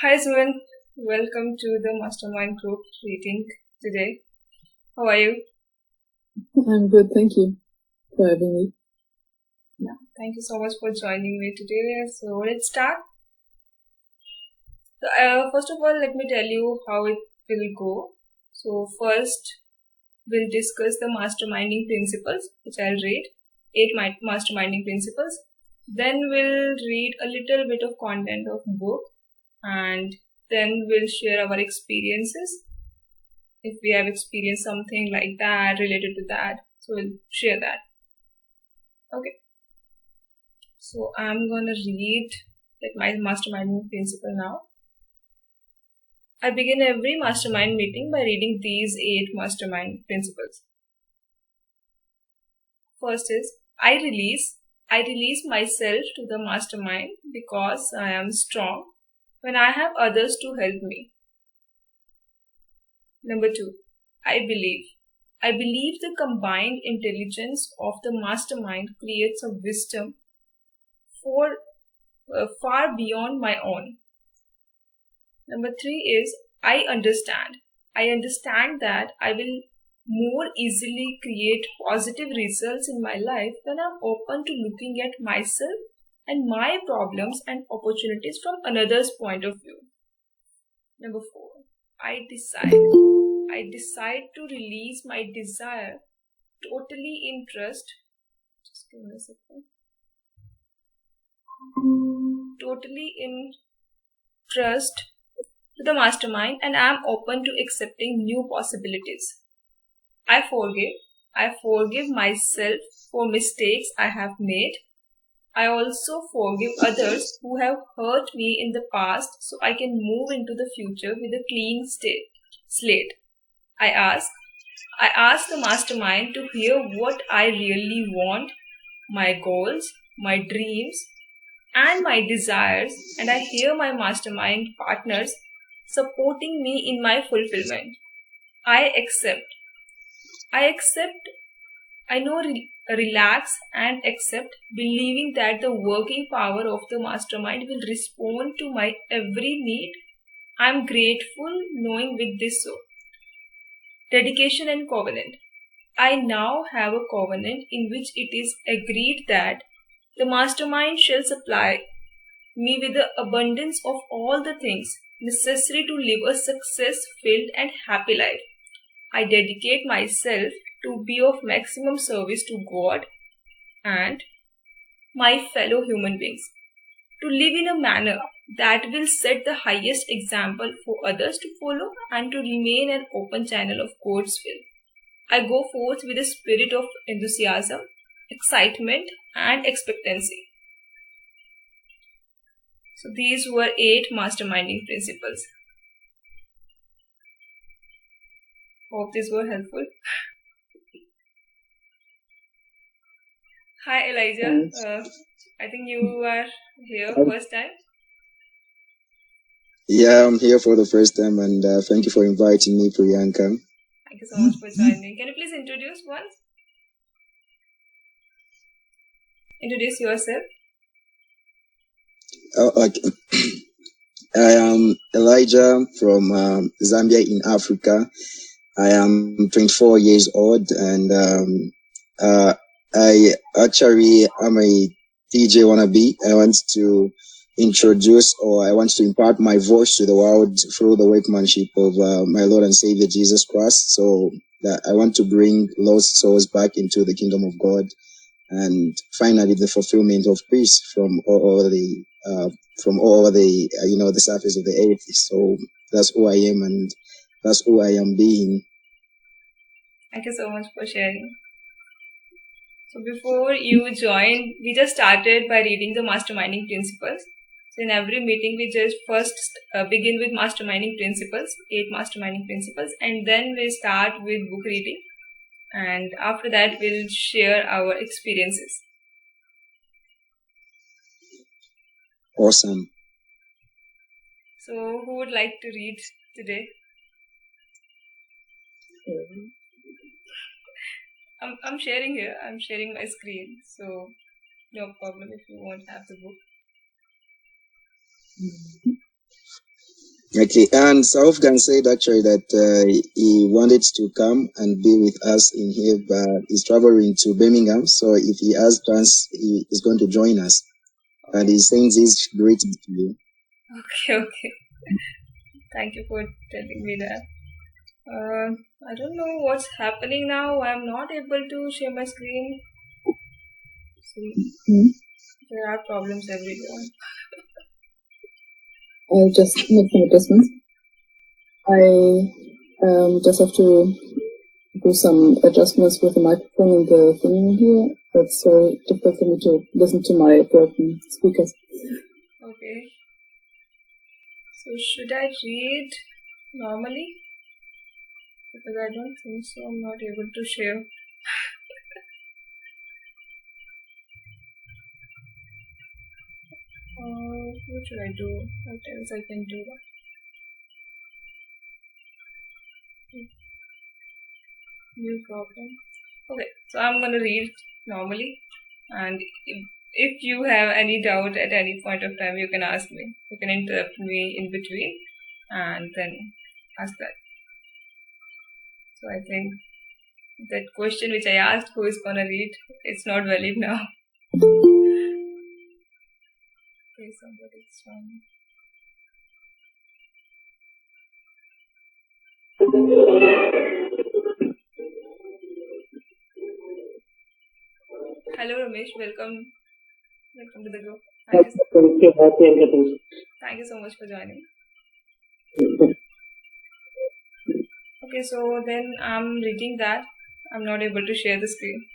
Hi Suman, welcome to the Mastermind group reading today. How are you? I'm good, thank you for having me. Yeah, thank you so much for joining me today. So let's start. First of all, let me tell you how it will go. So first, we'll discuss the masterminding principles, which I'll read. 8 masterminding principles. Then we'll read a little bit of content of book, and then we'll share our experiences. If we have experienced something like that related to that, so we'll share that. Okay. So I'm gonna read my mastermind principle now. I begin every mastermind meeting by reading these 8 mastermind principles. First is I release myself to the mastermind because I am strong when I have others to help me. Number 2, I believe the combined intelligence of the mastermind creates a wisdom far beyond my own. Number 3 is I understand that I will more easily create positive results in my life when I'm open to looking at myself and my problems and opportunities from another's point of view. Number 4, I decide to release my desire totally in trust. Just give me a second. Totally in trust to the mastermind, and I am open to accepting new possibilities. I forgive myself for mistakes I have made. I also forgive others who have hurt me in the past so I can move into the future with a clean slate. I ask the mastermind to hear what I really want, my goals, my dreams, and my desires, and I hear my mastermind partners supporting me in my fulfillment. I relax and accept, believing that the working power of the mastermind will respond to my every need. I'm grateful knowing with this so. Dedication and covenant. I now have a covenant in which it is agreed that the mastermind shall supply me with the abundance of all the things necessary to live a success-filled and happy life. I dedicate myself to be of maximum service to God and my fellow human beings, to live in a manner that will set the highest example for others to follow and to remain an open channel of God's will. I go forth with a spirit of enthusiasm, excitement, and expectancy. So these were 8 masterminding principles. Hope these were helpful. Hi Elijah. I think you are here first time. Yeah, I'm here for the first time, and thank you for inviting me, Priyanka. Thank you so much for joining. Can you please introduce once? Introduce yourself. Okay. I am Elijah from Zambia in Africa. I am 24 years old, and I actually am a DJ wannabe. I want to introduce, or I want to impart my voice to the world through the workmanship of my Lord and Savior Jesus Christ. So that I want to bring lost souls back into the kingdom of God, and finally the fulfillment of peace from all the the surface of the earth. So that's who I am, and that's who I am being. Thank you so much for sharing. So before you joined, we just started by reading the masterminding principles. So in every meeting, we just first begin with masterminding principles, 8 masterminding principles, and then we start with book reading. And after that, we'll share our experiences. Awesome. So who would like to read today? I'm sharing here. I'm sharing my screen. So no problem if you won't have the book. Okay, and Wolfgang said actually that he wanted to come and be with us in here, but he's traveling to Birmingham. So if he has chance, he is going to join us. And he sends his greetings to you. Okay. Thank you for telling me that. I don't know what's happening now. I'm not able to share my screen. See, there are problems everywhere. I'll just make some adjustments. I just have to do some adjustments with the microphone and the thing here. That's so difficult for me to listen to my broken speakers. Okay. So should I read normally? Because I don't think so. I'm not able to share. What should I do? What else I can do? New problem. Okay, so I'm gonna read normally, and if you have any doubt at any point of time, you can ask me. You can interrupt me in between, and then ask that. So I think that question which I asked, who is gonna read, it's not valid now. Okay, somebody's wrong. Hello Ramesh, welcome to the group. Thank you so much for joining. Okay, so then I'm reading that. I'm not able to share the screen.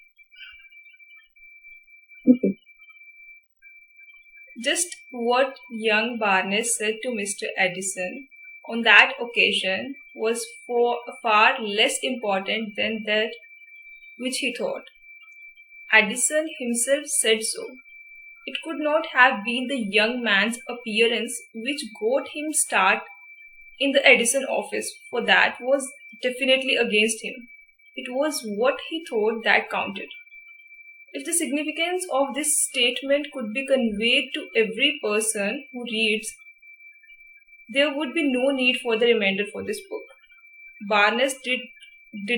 Okay. Just what young Barnes said to Mr. Edison on that occasion was far less important than that which he thought. Edison himself said so. It could not have been the young man's appearance which got him start in the Edison office, for that was definitely against him. It was what he thought that counted. If the significance of this statement could be conveyed to every person who reads, there would be no need for the remainder for this book. Barnes did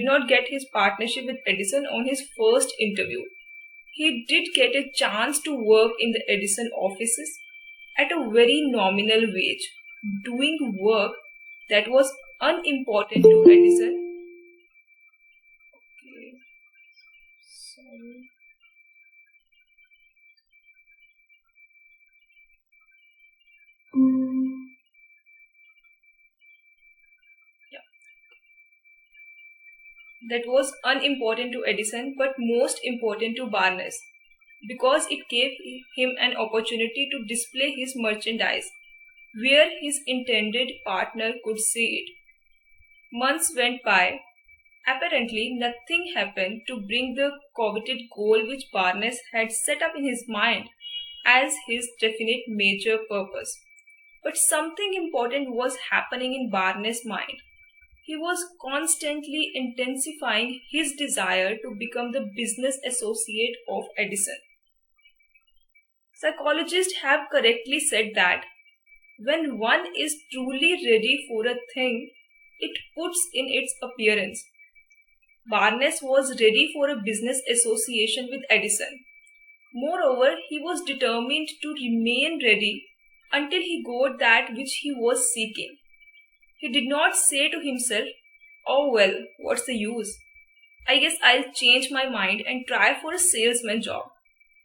not get his partnership with Edison on his first interview. He did get a chance to work in the Edison offices at a very nominal wage, doing work that was unimportant to Edison. Okay. Sorry. That was unimportant to Edison but most important to Barnes, because it gave him an opportunity to display his merchandise where his intended partner could see it. Months went by. Apparently, nothing happened to bring the coveted goal which Barnes had set up in his mind as his definite major purpose. But something important was happening in Barnes' mind. He was constantly intensifying his desire to become the business associate of Edison. Psychologists have correctly said that when one is truly ready for a thing, it puts in its appearance. Barnes was ready for a business association with Edison. Moreover, he was determined to remain ready until he got that which he was seeking. He did not say to himself, "Oh well, what's the use? I guess I'll change my mind and try for a salesman job."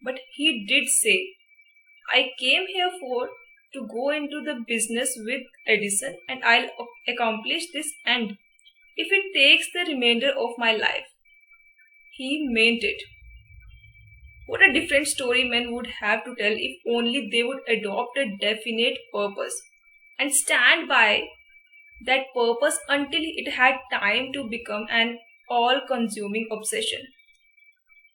But he did say, "I came here to go into the business with Edison and I'll accomplish this end if it takes the remainder of my life." He meant it. What a different story men would have to tell if only they would adopt a definite purpose and stand by that purpose until it had time to become an all-consuming obsession.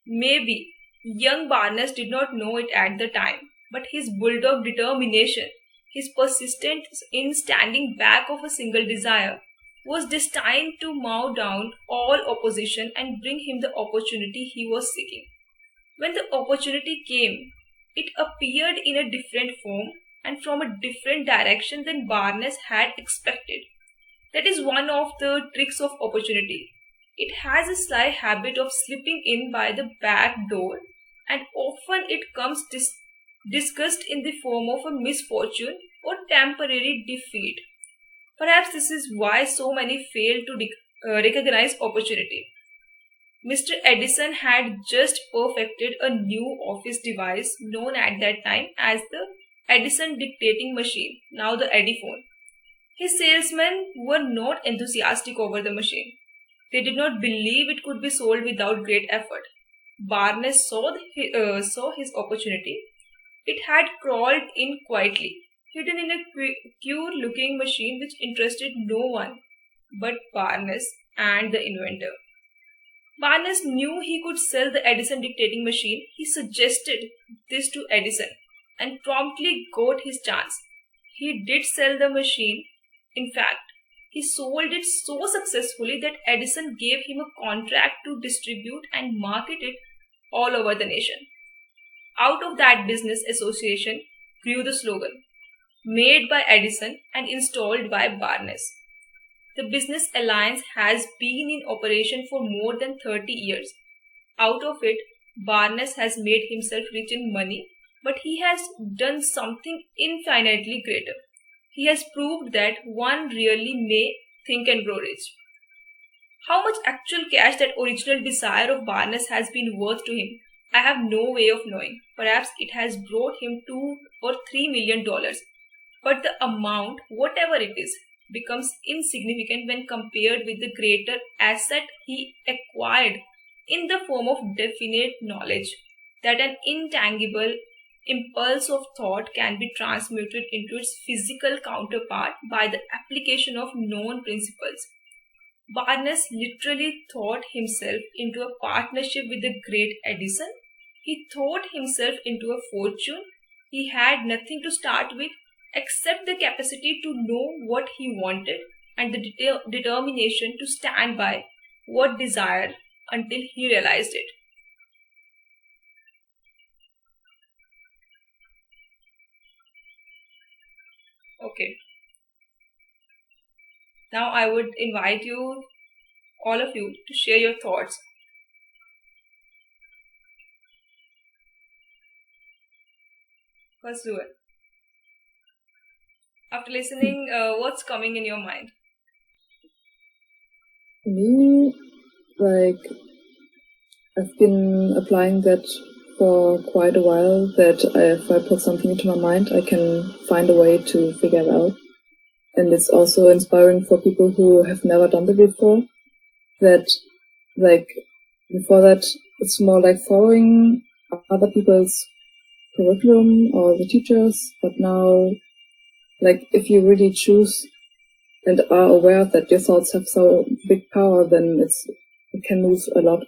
Maybe young Barnes did not know it at the time, but his bulldog determination, his persistence in standing back of a single desire, was destined to mow down all opposition and bring him the opportunity he was seeking. When the opportunity came, it appeared in a different form, and from a different direction than Barnes had expected. That is one of the tricks of opportunity. It has a sly habit of slipping in by the back door, and often it comes discussed in the form of a misfortune or temporary defeat. Perhaps this is why so many fail to recognize opportunity. Mr. Edison had just perfected a new office device known at that time as the Edison dictating machine, now the Ediphone. His salesmen were not enthusiastic over the machine. They did not believe it could be sold without great effort. Barnes saw his opportunity. It had crawled in quietly, hidden in a cure-looking machine which interested no one but Barnes and the inventor. Barnes knew he could sell the Edison dictating machine. He suggested this to Edison and promptly got his chance. He did sell the machine. In fact, he sold it so successfully that Edison gave him a contract to distribute and market it all over the nation. Out of that business association grew the slogan, made by Edison and installed by Barnes. The business alliance has been in operation for more than 30 years. Out of it, Barnes has made himself rich in money, but he has done something infinitely greater. He has proved that one really may think and grow rich. How much actual cash that original desire of Barnes has been worth to him, I have no way of knowing. Perhaps it has brought him $2 or $3 million. But the amount, whatever it is, becomes insignificant when compared with the greater asset he acquired in the form of definite knowledge that an intangible impulse of thought can be transmuted into its physical counterpart by the application of known principles. Barnes literally thought himself into a partnership with the great Edison. He thought himself into a fortune. He had nothing to start with except the capacity to know what he wanted and the determination to stand by what desired until he realized it. Okay. Now I would invite you, all of you, to share your thoughts. Let's do it. After listening, what's coming in your mind? Me, I've been applying that for quite a while, that if I put something into my mind, I can find a way to figure it out. And it's also inspiring for people who have never done that before, that, before that, it's more like following other people's curriculum or the teachers, but now, if you really choose and are aware that your thoughts have so big power, then it can move a lot.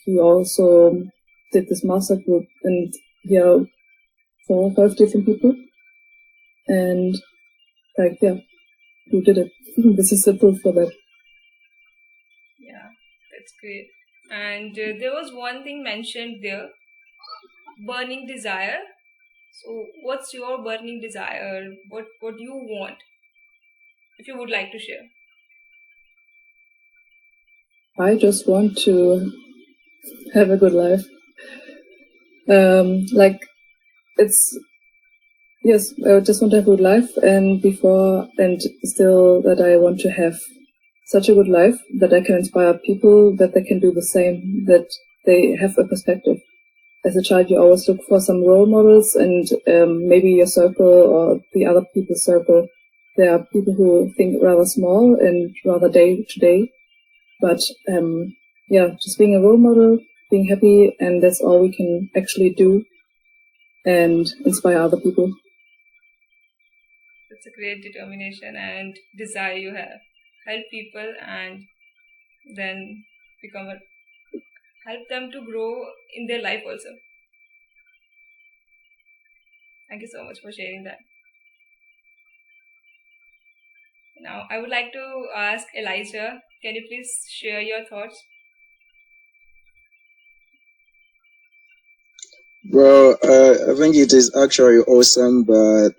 He also did this master group, and here are 4 or 5 different people, and you did it. This is the proof for that. Yeah, that's great. And there was one thing mentioned there, burning desire. So what's your burning desire? What do you want? If you would like to share. I just want to have a good life. Yes, I just want to have a good life, and still that I want to have such a good life that I can inspire people, that they can do the same, that they have a perspective. As a child, you always look for some role models, and maybe your circle or the other people's circle, there are people who think rather small and rather day to day. But just being a role model, being happy, and that's all we can actually do, and inspire other people. That's a great determination and desire you have. Help people and then help them to grow in their life also. Thank you so much for sharing that. Now, I would like to ask Elijah, can you please share your thoughts? Well, I think it is actually awesome, but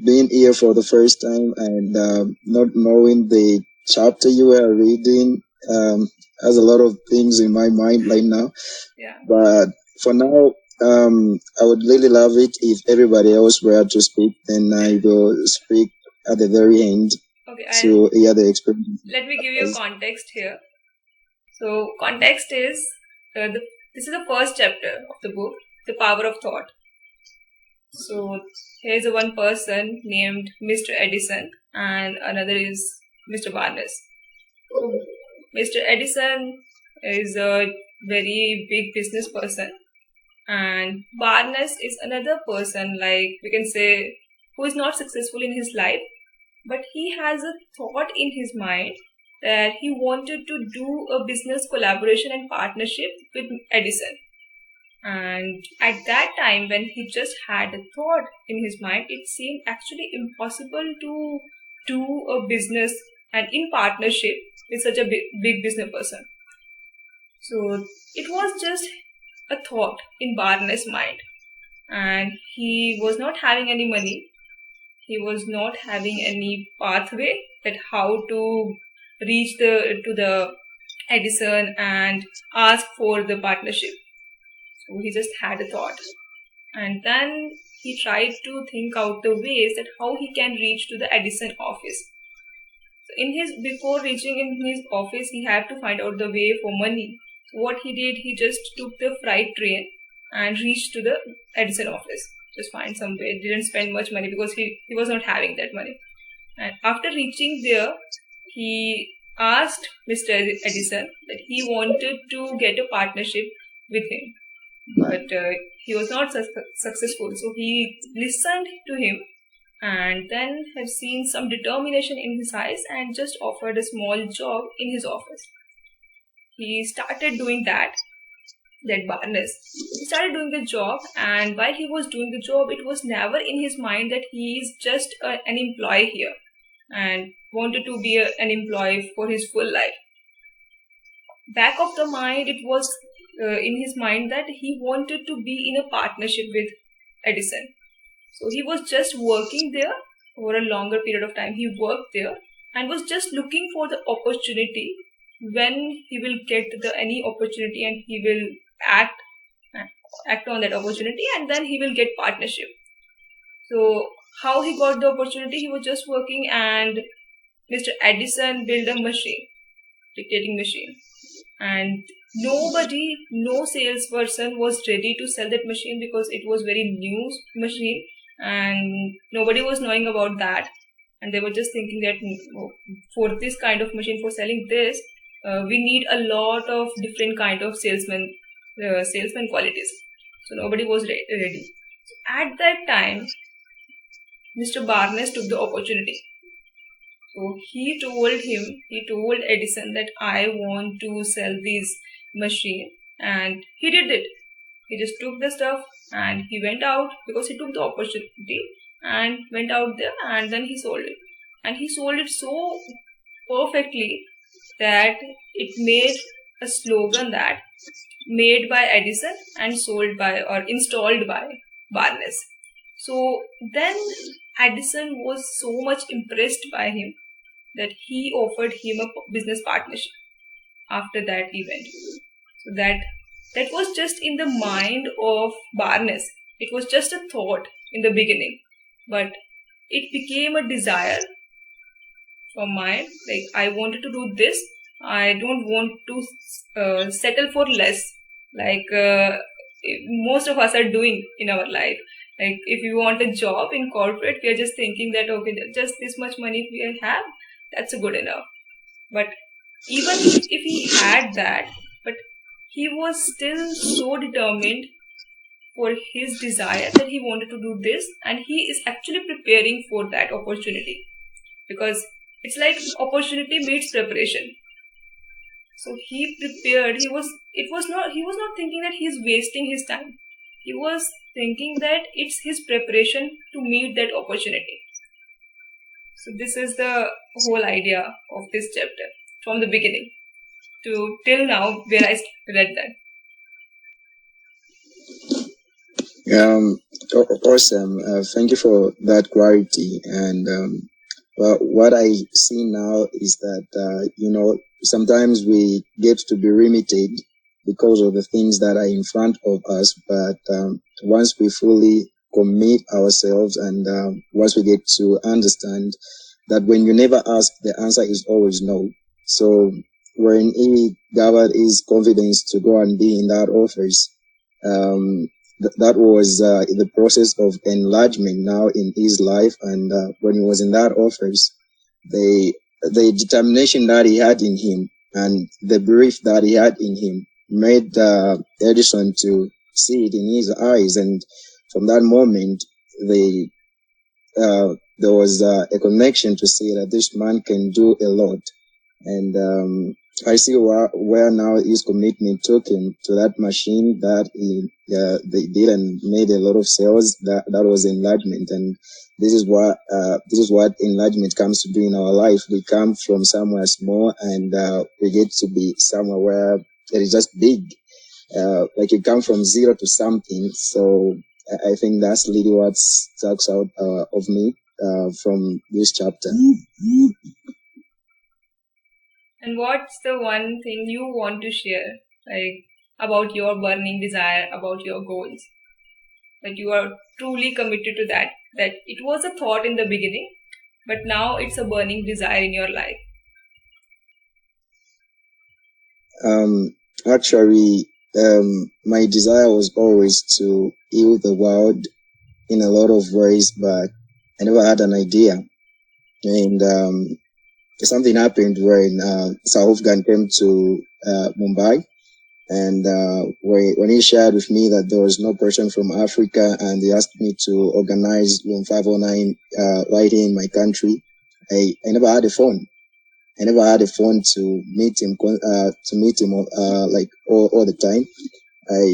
being here for the first time and not knowing the chapter you were reading has a lot of things in my mind right now. Yeah. But for now, I would really love it if everybody else were to speak, then I will speak at the very end to hear the experience. Let me give you a context here. So, context is this is the first chapter of the book, The Power of Thought. So, here's one person named Mr. Edison, and another is Mr. Barnes. So, Mr. Edison is a very big business person, and Barnes is another person, like we can say, who is not successful in his life, but he has a thought in his mind that he wanted to do a business collaboration and partnership with Edison. And at that time, when he just had a thought in his mind, it seemed actually impossible to do a business and in partnership with such a big business person. So it was just a thought in Barnes' mind, and he was not having any money. He was not having any pathway that how to reach to the Edison and ask for the partnership. So he just had a thought, and then he tried to think out the ways that how he can reach to the Edison office. So before reaching in his office, he had to find out the way for money. So what he did, he just took the freight train and reached to the Edison office. Just find some way. Didn't spend much money because he was not having that money. And after reaching there, he asked Mr. Edison that he wanted to get a partnership with him, but he was not successful. So he listened to him and then have seen some determination in his eyes and just offered a small job in his office. He started doing that Barnes. He started doing the job, and while he was doing the job, it was never in his mind that he is just an employee here and wanted to be an employee for his full life. Back of the mind, it was in his mind that he wanted to be in a partnership with Edison. So he was just working there for a longer period of time. He worked there and was just looking for the opportunity when he will get any opportunity, and he will act on that opportunity, and then he will get partnership. So how he got the opportunity? He was just working, and Mr. Edison built a machine, dictating machine, and no salesperson was ready to sell that machine because it was very new machine and nobody was knowing about that, and they were just thinking that for this kind of machine, for selling this, we need a lot of different kind of salesman qualities. So nobody was ready. So at that time, Mr. Barnes took the opportunity. So he told Edison that I want to sell this machine, and he did it. He just took the stuff and he went out because he took the opportunity and went out there, and then he sold it. And he sold it so perfectly that it made a slogan that made by Edison and sold by or installed by Barnes. So then Edison was so much impressed by him that he offered him a business partnership after that event. So that was just in the mind of Barnes. It was just a thought in the beginning, but it became a desire from mine. Like, I wanted to do this. I don't want to settle for less. Like most of us are doing in our life. Like, if you want a job in corporate, we are just thinking that, okay, just this much money we have, that's good enough. But even if he had that, but he was still so determined for his desire that he wanted to do this, and he is actually preparing for that opportunity, because it's like opportunity meets preparation. So he prepared. He was not thinking that he's wasting his time. He was thinking that it's his preparation to meet that opportunity. So this is the whole idea of this chapter from the beginning to till now where I read that. Awesome. Thank you for that clarity. And well, what I see now is that sometimes we get to be limited because of the things that are in front of us. But once we fully commit ourselves, and once we get to understand that when you never ask, the answer is always no. So when he gathered his confidence to go and be in that office, that was the process of enlargement now in his life. And when he was in that office, the determination that he had in him and the belief that he had in him made Edison to see it in his eyes. And from that moment, there was a connection to see that this man can do a lot. And I see where now his commitment took him to that machine that they did and made a lot of sales. That was enlargement, and this is what enlargement comes to do in our life. We come from somewhere small, and we get to be somewhere where it is just big. Like you come from zero to something. So I think that's really what talks out of me from this chapter. And what's the one thing you want to share, like about your burning desire, about your goals? That you are truly committed to that it was a thought in the beginning, but now it's a burning desire in your life. Actually, my desire was always to heal the world in a lot of ways, but I never had an idea. And something happened when Saufgan came to Mumbai, and when he shared with me that there was no person from Africa, and he asked me to organize Room 509 right here in my country, I never had a phone. I never had a phone to meet him like all the time.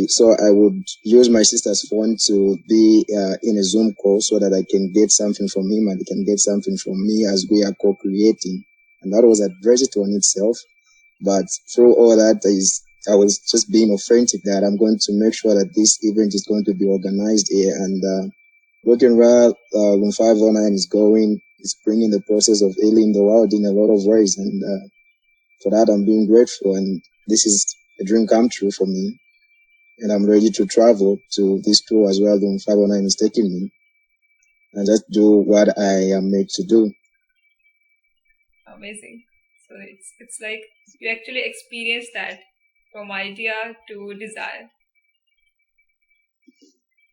So I would use my sister's phone to be in a Zoom call so that I can get something from him and he can get something from me as we are co-creating. And that was adversity on itself. But through all that, I was just being authentic that I'm going to make sure that this event is going to be organized here. And looking where Room 509 is going, it's bringing the process of healing the world in a lot of ways. And for that, I'm being grateful. And this is a dream come true for me. And I'm ready to travel to this tour as well. Room 509 is taking me. And just do what I am made to do. Amazing. So it's like you actually experience that from idea to desire.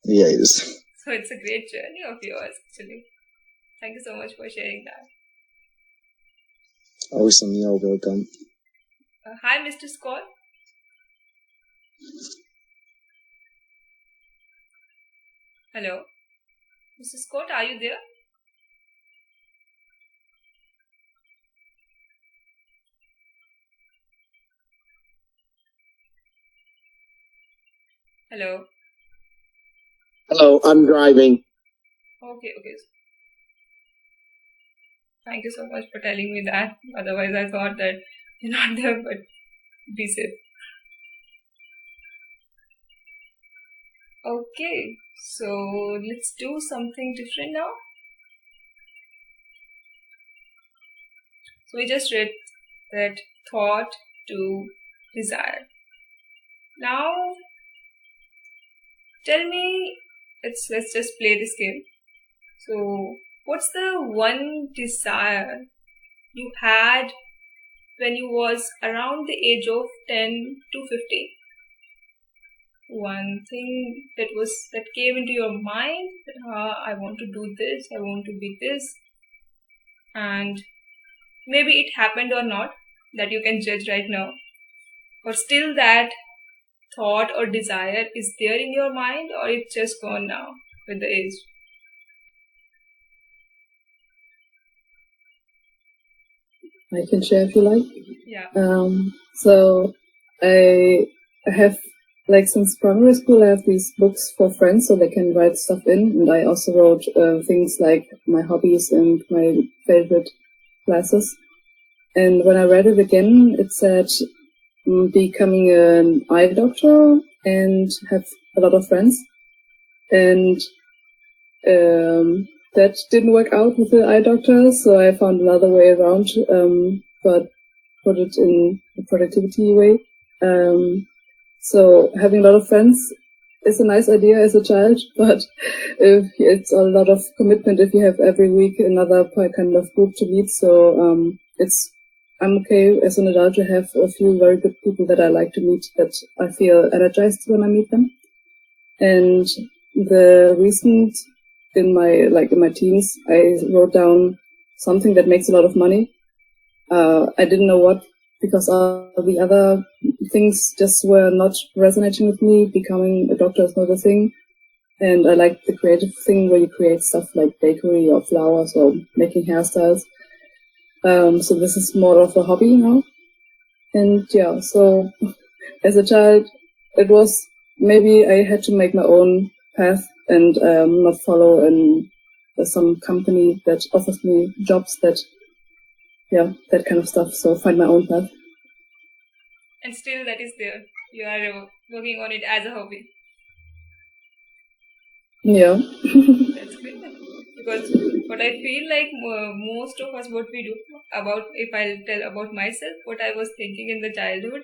Yes. So it's a great journey of yours, actually. Thank you so much for sharing that. Awesome. You're welcome. Hi, Mr. Scott. Hello. Mr. Scott, are you there? Hello. Hello, I'm driving. Okay. Thank you so much for telling me that. Otherwise, I thought that you're not there, but be safe. Okay, so let's do something different now. So we just read that thought to desire. Now, tell me, let's just play this game. So, what's the one desire you had when you was around the age of 10 to 15? One thing that came into your mind, I want to do this, I want to be this, and maybe it happened or not, that you can judge right now, or still that thought or desire is there in your mind, or it's just gone now with the age? I can share if you like. Yeah. So I have, like, since primary school, I have these books for friends so they can write stuff in. And I also wrote things like my hobbies and my favorite classes. And when I read it again, it said becoming an eye doctor and have a lot of friends. And that didn't work out with the eye doctor, so I found another way around, but put it in a productivity way. So having a lot of friends is a nice idea as a child, but if it's a lot of commitment if you have every week another kind of group to lead. So I'm okay as an adult to have a few very good people that I like to meet, that I feel energized when I meet them. And the recent in my teens, I wrote down something that makes a lot of money. I didn't know what, because all the other things just were not resonating with me. Becoming a doctor is not a thing. And I like the creative thing where you create stuff like bakery or flowers or making hairstyles. So this is more of a hobby now. And yeah, so as a child, it was maybe I had to make my own path and not follow some company that offers me jobs that kind of stuff. So find my own path. And still that is there. You are working on it as a hobby. Yeah. That's great. Because what I feel like most of us, what we do if I'll tell about myself, what I was thinking in the childhood,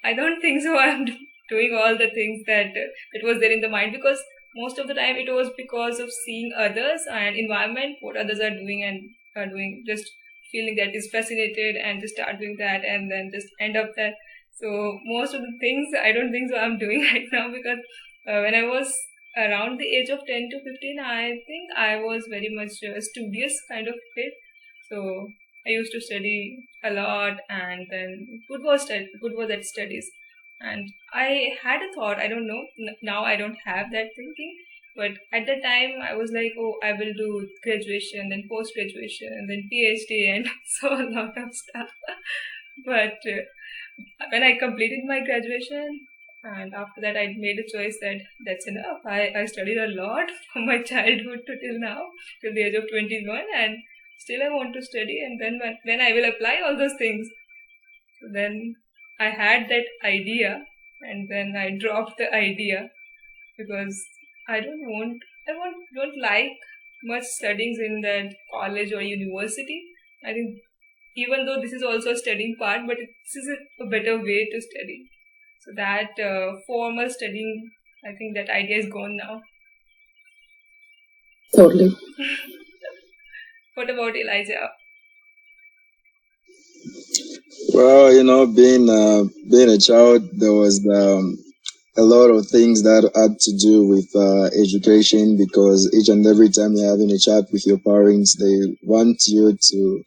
I don't think so I'm doing all the things that it was there in the mind, because most of the time it was because of seeing others and environment, what others are doing and are doing, just feeling that is fascinated and just start doing that and then just end up there. So most of the things I don't think so I'm doing right now, because when I was around the age of 10 to 15, I think I was very much a studious kind of kid. So I used to study a lot, and then good was at studies. And I had a thought, I don't know, now I don't have that thinking, but at that time I was like, oh, I will do graduation, then post-graduation, and then PhD, and so a lot of stuff. But when I completed my graduation, and after that, I made a choice that that's enough. I studied a lot from my childhood to till now, till the age of 21, and still I want to study. And then when I will apply all those things, so then I had that idea, and then I dropped the idea, because I don't like much studying in that college or university. I think even though this is also a studying part, but this is a better way to study. So that formal studying, I think that idea is gone now. Totally. What about Elijah? Well, being a child, there was a lot of things that had to do with education, because each and every time you're having a chat with your parents, they want you to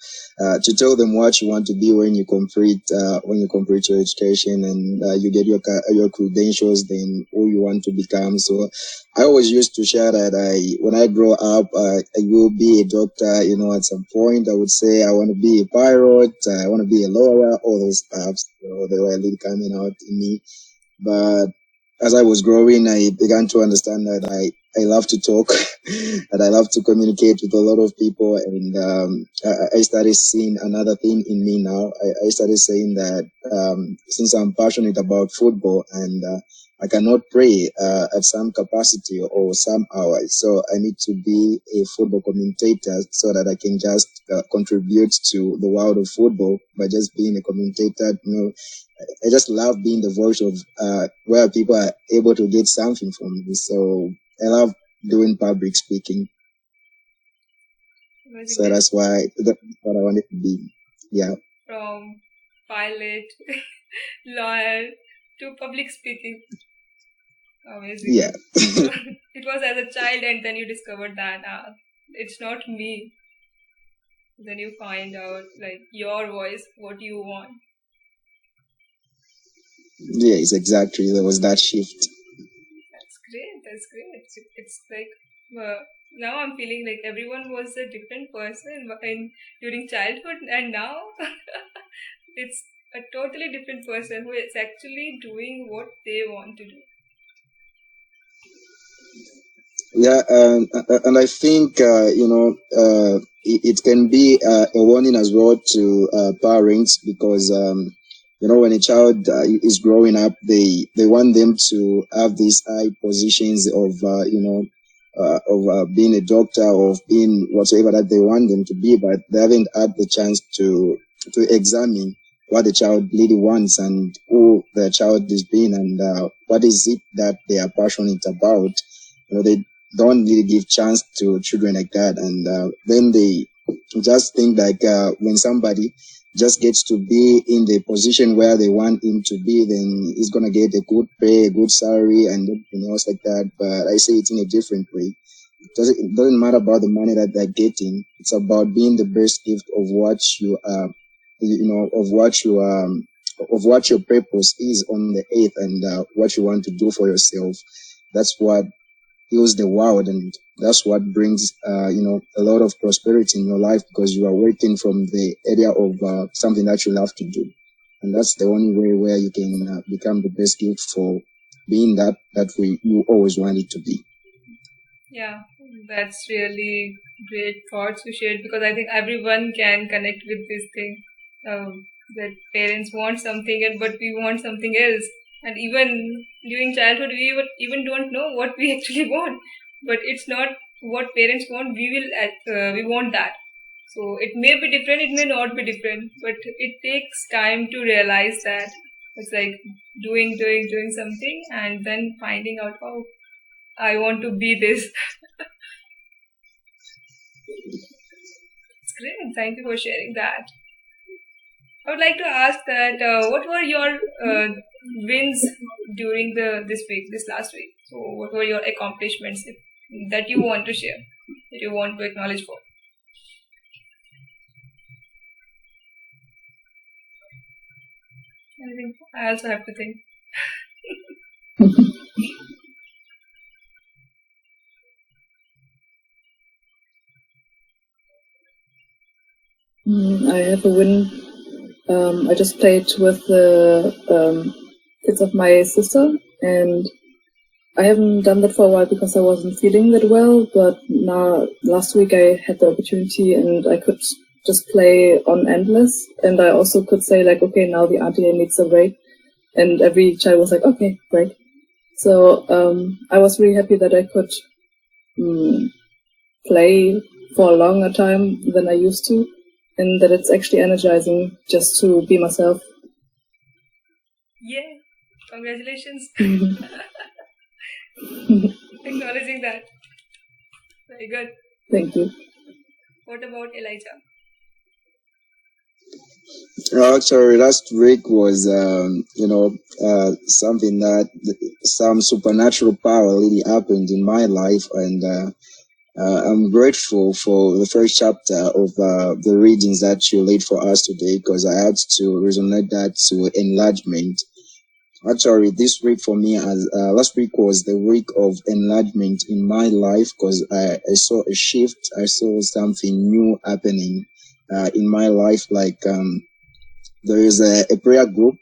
tell them what you want to be when you complete your education, and you get your credentials, then who you want to become. So I always used to share that when I grow up, I will be a doctor. At some point I would say I want to be a pilot, I want to be a lawyer, all those stuff. So they were really coming out in me. But as I was growing, I began to understand that I love to talk, that I love to communicate with a lot of people, and I started seeing another thing in me now. I started saying that since I'm passionate about football, and I cannot play at some capacity or some hours, so I need to be a football commentator so that I can just contribute to the world of football by just being a commentator. I just love being the voice of where people are able to get something from me. So I love doing public speaking. So that's what I wanted to be. Yeah. From pilot, lawyer to public speaking. Amazing. Yeah. It was as a child, and then you discovered that it's not me. Then you find out like your voice, what you want. Yes, exactly. There was that shift. That's great. It's like now I'm feeling like everyone was a different person during childhood, and now it's a totally different person who is actually doing what they want to do. Yeah, and I think it can be a warning as well to parents, because when a child is growing up, they want them to have these high positions of being a doctor or of being whatever that they want them to be, but they haven't had the chance to examine what the child really wants and who the child is being and what is it that they are passionate about. They don't really give chance to children like that, and then they just think like when somebody just gets to be in the position where they want him to be, then he's gonna get a good pay, a good salary, and everything else like that. But I say it in a different way. It doesn't matter about the money that they're getting. It's about being the best gift of what you are, of what your purpose is on the earth and what you want to do for yourself. That's what heals the world, and that's what brings a lot of prosperity in your life, because you are working from the area of something that you love to do, and that's the only way where you can become the best gift for being that you always wanted to be. Yeah, that's really great thoughts you shared, because I think everyone can connect with this thing, that parents want something but we want something else, and even during childhood we even don't know what we actually want, but it's not what parents want. We want that. So it may be different, it may not be different, but it takes time to realize that. It's like doing something and then finding out, oh, I want to be this. It's great. Thank you for sharing that. I would like to ask that what were your wins during this last week? So what were your accomplishments that you want to share, that you want to acknowledge for? Anything? I also have to think. I have a win. I just played with the kids of my sister, and I haven't done that for a while because I wasn't feeling that well, but now last week I had the opportunity and I could just play on endless, and I also could say like, okay, now the auntie needs a break, and every child was like, okay, break. So I was really happy that I could play for a longer time than I used to, and that it's actually energizing just to be myself. Yeah, congratulations. Acknowledging that. Very good. Thank you. What about Elijah? Actually, last week was, something that some supernatural power really happened in my life, and I'm grateful for the first chapter of the readings that you laid for us today, because I had to resonate that to enlargement. Actually, this week for me, as last week was the week of enlargement in my life, because I saw a shift. I saw something new happening in my life. Like there is a prayer group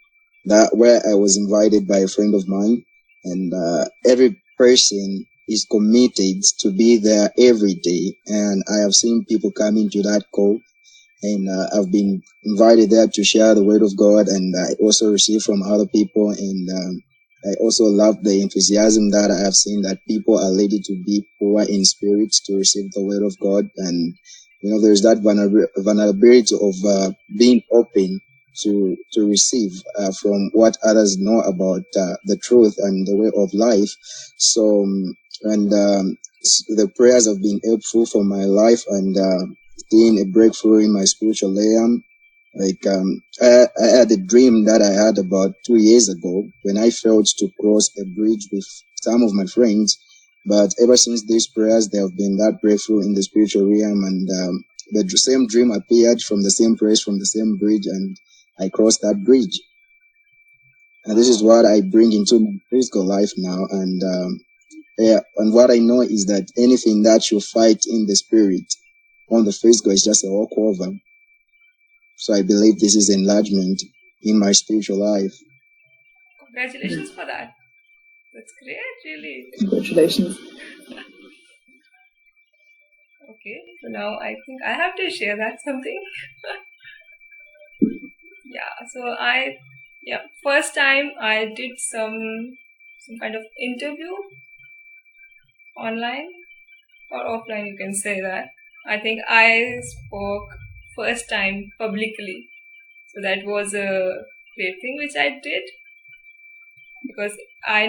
that where I was invited by a friend of mine, and every person is committed to be there every day. And I have seen people come into that call, and I've been invited there to share the word of God, and I also receive from other people, and I also love the enthusiasm that I have seen, that people are ready to be poor in spirit to receive the word of God. And there's that vulnerability of being open to receive from what others know about the truth and the way of life. So and the prayers have been helpful for my life, and seeing a breakthrough in my spiritual realm. Like I had a dream that I had about 2 years ago, when I failed to cross a bridge with some of my friends. But ever since these prayers, there have been that breakthrough in the spiritual realm, and the same dream appeared from the same place, from the same bridge, and I crossed that bridge. And this is what I bring into my physical life now. And and what I know is that anything that you fight in the spirit, on the physical, is just a walkover. So I believe this is enlargement in my spiritual life. Congratulations for that. That's great, really. Congratulations. Okay, so now I think I have to share that something. Yeah, so I Yeah, first time I did some kind of interview online or offline, you can say that. I think I spoke first time publicly. So that was a great thing which I did, because I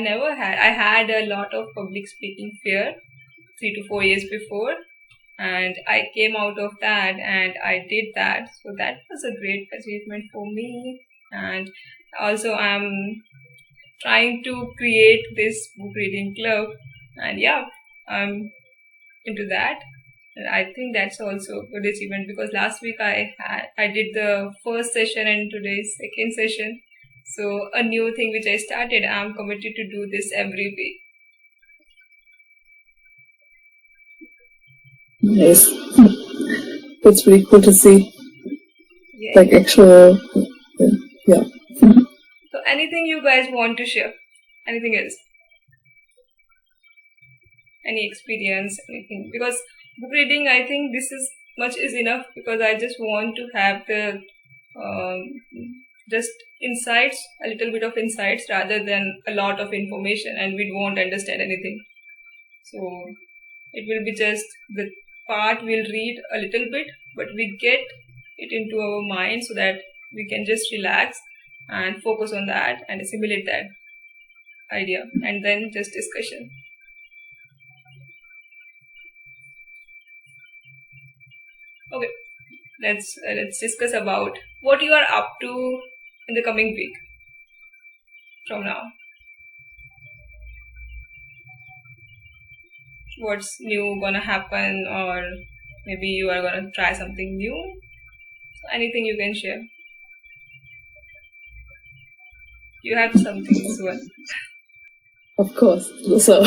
had a lot of public speaking fear 3 to 4 years before, and I came out of that and I did that. So that was a great achievement for me. And also I'm trying to create this book reading club, and yeah, I'm into that. And I think that's also a good achievement, because last week I did the first session and today's second session. So a new thing which I started, I'm committed to do this every week. Nice. That's really cool to see. Yeah. Like actual, yeah. So anything you guys want to share? Anything else? Any experience? Anything? Because book reading, I think this is much is enough, because I just want to have the just insights, a little bit of insights rather than a lot of information, and we won't understand anything. So it will be just the part we'll read a little bit, but we get it into our mind so that we can just relax and focus on that and assimilate that idea, and then just discussion. Okay, let's discuss about what you are up to in the coming week from now. What's new gonna happen, or maybe you are gonna try something new. So anything you can share. You have something as well. Of course. So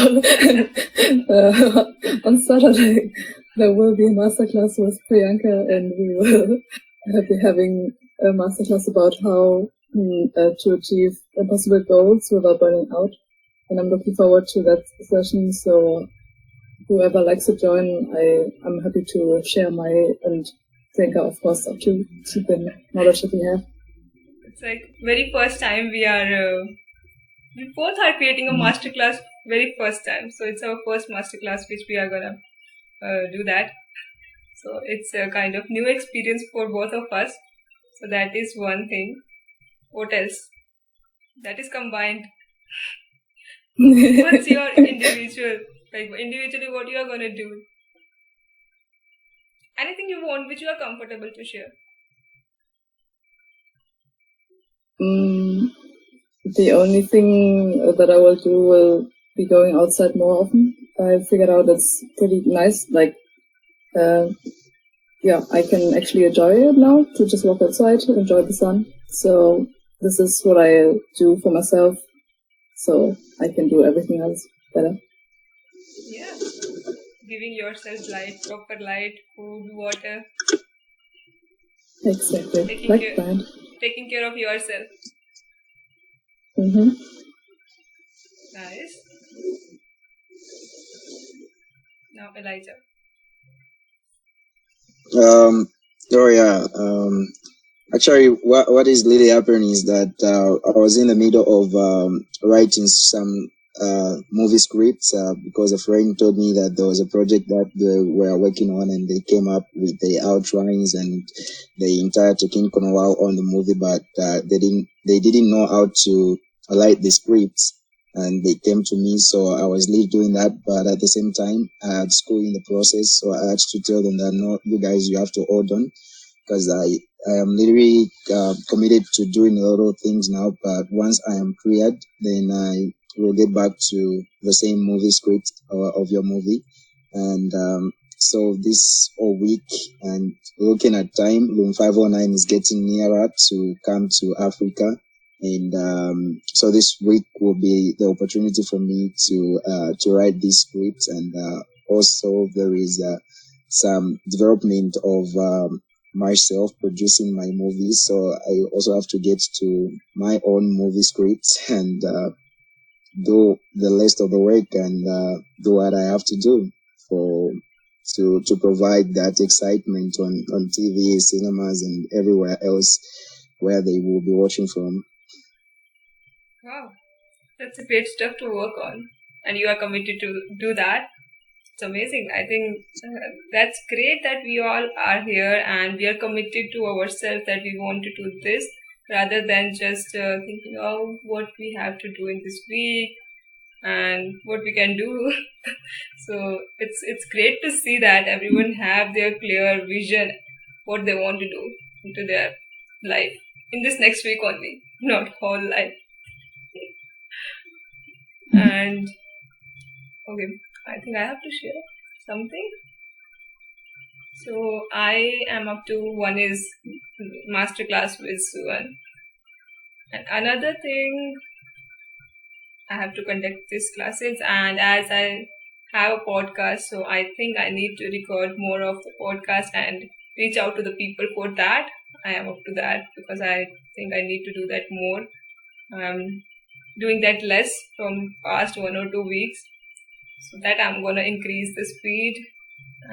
on Saturday there will be a masterclass with Priyanka, and we will be having a masterclass about how to achieve impossible goals without burning out. And I'm looking forward to that session. So whoever likes to join, I'm happy to share my, and Priyanka, of course, to keep in knowledge that we have. It's like very first time we both are creating a masterclass very first time. So it's our first masterclass which we are gonna do that. So it's a kind of new experience for both of us. So that is one thing. What else? That is combined. What's your individual, like individually what you are gonna do? Anything you want which you are comfortable to share? The only thing that I will do will be going outside more often. I figured out it's pretty nice. Like, I can actually enjoy it now to just walk outside, enjoy the sun. So this is what I do for myself, so I can do everything else better. Yeah, giving yourself light, proper light, food, water. Exactly, taking care of yourself. Mm-hmm. Nice. Now Elijah. Actually, what is really happening is that I was in the middle of writing some movie scripts because a friend told me that there was a project that they were working on, and they came up with the outlines and the entire technical know-how on the movie, but they didn't know how to write the scripts. And they came to me, so I was doing that, but at the same time, I had school in the process, so I had to tell them that, no, you guys, you have to hold on, because I am literally committed to doing a lot of things now, but once I am cleared, then I will get back to the same movie script of your movie. And so this whole week, and looking at time, Room 509 is getting nearer to come to Africa. And so this week will be the opportunity for me to write this script, and also there is some development of myself producing my movies. So I also have to get to my own movie scripts and do the rest of the work and do what I have to do to provide that excitement on TV, cinemas, and everywhere else where they will be watching from. Wow, that's a great stuff to work on, and you are committed to do that. It's amazing. I think that's great that we all are here and we are committed to ourselves that we want to do this rather than just thinking, oh, what we have to do in this week and what we can do. So it's great to see that everyone have their clear vision, what they want to do into their life in this next week only, not whole life. And okay, I think I have to share something. So I am up to one is masterclass with Suvan. And another thing, I have to conduct these classes, and as I have a podcast, so I think I need to record more of the podcast and reach out to the people for that. I am up to that because I think I need to do that more. I'm doing that less from past 1 or 2 weeks, so that I'm gonna increase the speed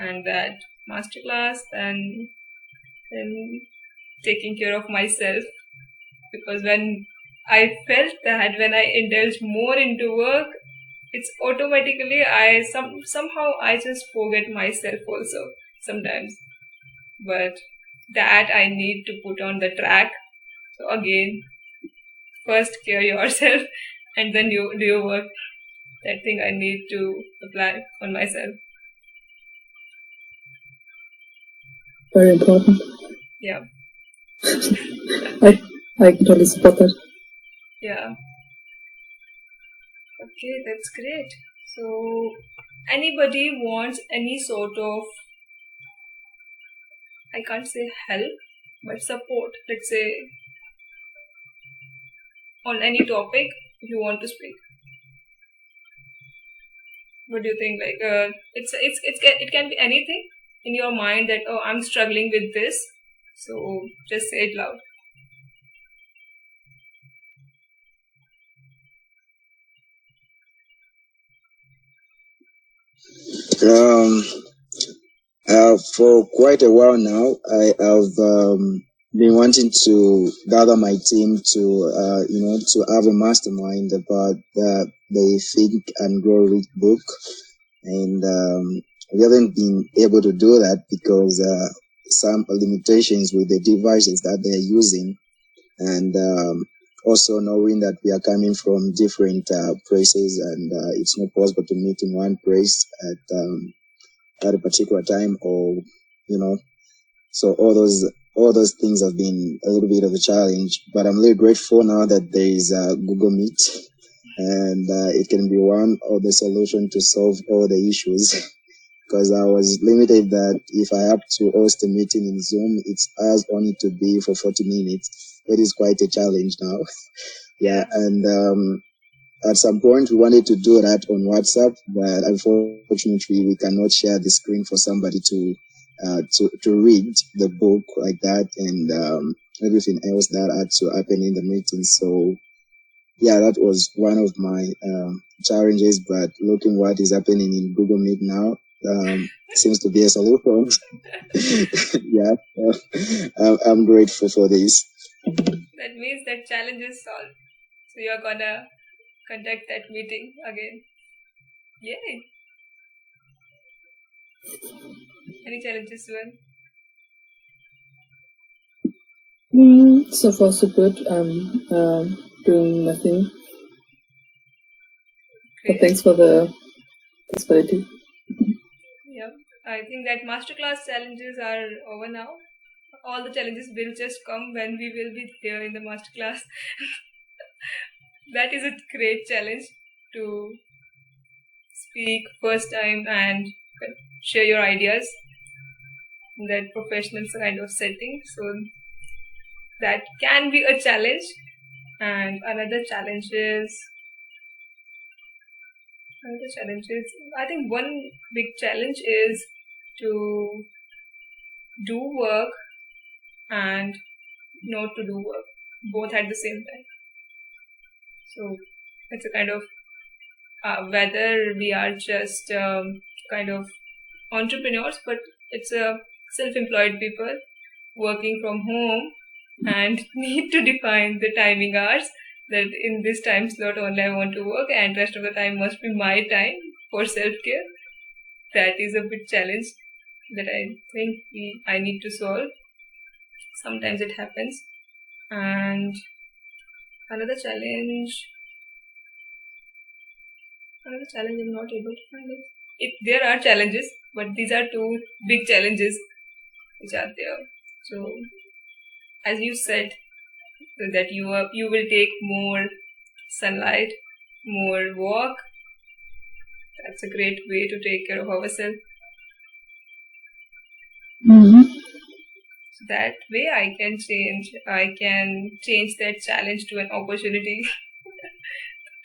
and that masterclass and then taking care of myself, because when I felt that when I indulge more into work, it's automatically somehow I just forget myself also sometimes. But that I need to put on the track. So again, first care yourself and then you do your work. That thing I need to apply on myself. Very important. Yeah. I can totally support that. Yeah. Okay, that's great. So, anybody wants any sort of, I can't say help, but support, let's say, on any topic if you want to speak? What do you think? Like, it can be anything in your mind that, oh, I'm struggling with this. So, just say it loud. For quite a while now, I have been wanting to gather my team to, to have a mastermind about the Think and Grow Rich book, and we haven't been able to do that because some limitations with the devices that they're using, and also knowing that we are coming from different places, and it's not possible to meet in one place at a particular time, or so all those things have been a little bit of a challenge. But I'm really grateful now that there is Google Meet, and it can be one of the solution to solve all the issues. Because I was limited that if I have to host a meeting in Zoom, it has only to be for 40 minutes. It is quite a challenge now. Yeah, and at some point, we wanted to do that on WhatsApp, but unfortunately, we cannot share the screen for somebody to read the book like that, and everything else that had to happen in the meeting. So, yeah, that was one of my challenges. But looking what is happening in Google Meet now, seems to be a solution. Yeah, I'm grateful for this. That means that challenge is solved. So you're gonna conduct that meeting again. Yay! Any challenges, Suvan? So far, so good. I'm doing nothing. But thanks for the possibility. Yeah, I think that masterclass challenges are over now. All the challenges will just come when we will be here in the masterclass. That is a great challenge to speak first time and share your ideas in that professional kind of setting. So that can be a challenge. And another challenge is, I think one big challenge is to do work and not to do work, both at the same time. So it's a kind of whether we are just kind of entrepreneurs, but it's a self-employed people working from home and need to define the timing hours that in this time slot only I want to work and rest of the time must be my time for self-care. That is a big challenge that I think I need to solve. Sometimes it happens. And another challenge I'm not able to find it. There are challenges, but these are two big challenges which are there. So, as you said, that you will take more sunlight, more walk. That's a great way to take care of ourselves. So that way I can change that challenge to an opportunity.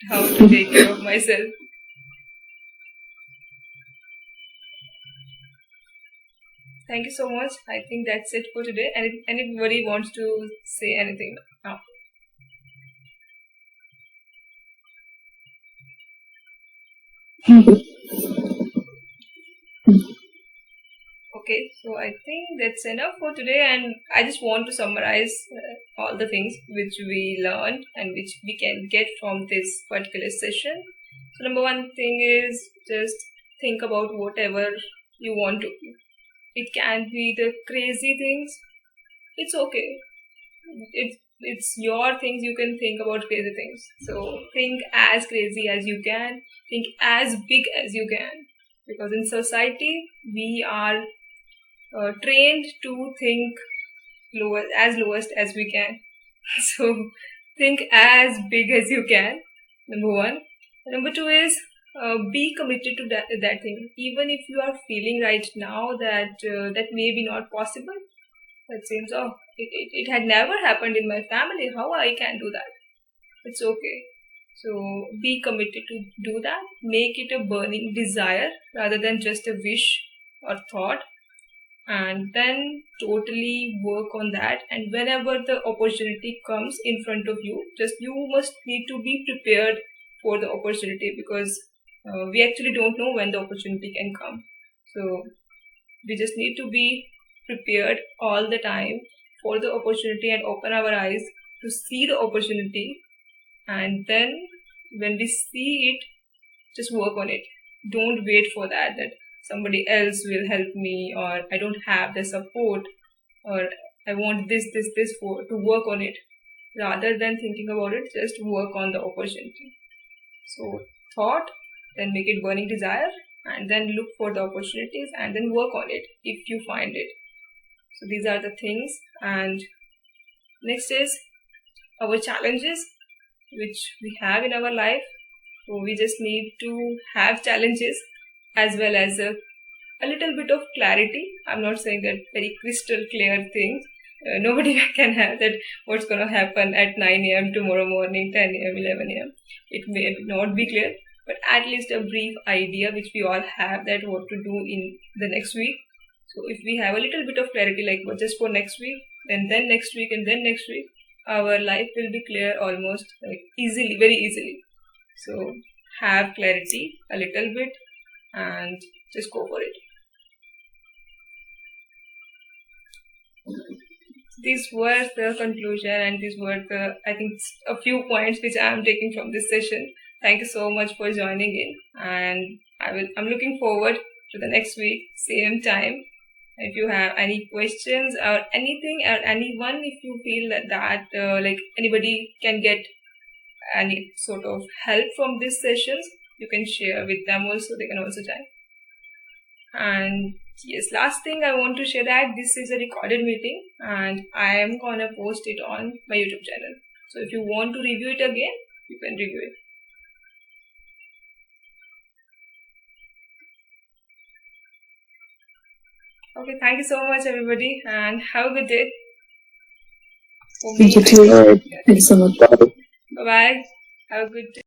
How to take care of myself. Thank you so much. I think that's it for today. And if anybody wants to say anything now. Okay, so I think that's enough for today, and I just want to summarize all the things which we learned and which we can get from this particular session. So number one thing is just think about whatever you want to. It can be the crazy things. It's okay. It's your things. You can think about crazy things. So think as crazy as you can. Think as big as you can. Because in society, we are trained to think lowest as we can. So think as big as you can. Number one. Number two is be committed to that thing. Even if you are feeling right now that that may be not possible. That seems, it had never happened in my family. How I can do that? It's okay. So be committed to do that. Make it a burning desire rather than just a wish or thought. And then totally work on that. And whenever the opportunity comes in front of you, you must need to be prepared for the opportunity, because we actually don't know when the opportunity can come. So we just need to be prepared all the time for the opportunity and open our eyes to see the opportunity. And then when we see it, just work on it. Don't wait for that somebody else will help me, or I don't have the support, or I want this to work on it. Rather than thinking about it, just work on the opportunity. So thought, then make it burning desire, and then look for the opportunities and then work on it if you find it. So these are the things. And next is our challenges which we have in our life. So we just need to have challenges as well as a little bit of clarity. I'm not saying that very crystal clear things. Nobody can have that what's going to happen at 9 a.m. tomorrow morning, 10 a.m., 11 a.m. It may not be clear, but at least a brief idea which we all have that what to do in the next week. So if we have a little bit of clarity, like just for next week, and then next week, and then next week, our life will be clear almost easily, very easily. So have clarity a little bit and just go for it. These were the conclusion, and these were the, I think, a few points which I am taking from this session. Thank you so much for joining in, and I'm looking forward to the next week, same time. If you have any questions or anything, or anyone, if you feel that like anybody can get any sort of help from these sessions, you can share with them also. They can also join. And yes, last thing I want to share that this is a recorded meeting, and I am gonna post it on my YouTube channel. So if you want to review it again, you can review it. Okay, thank you so much, everybody, and have a good day. Thank you too. Thank you so much. Bye-bye. Have a good day.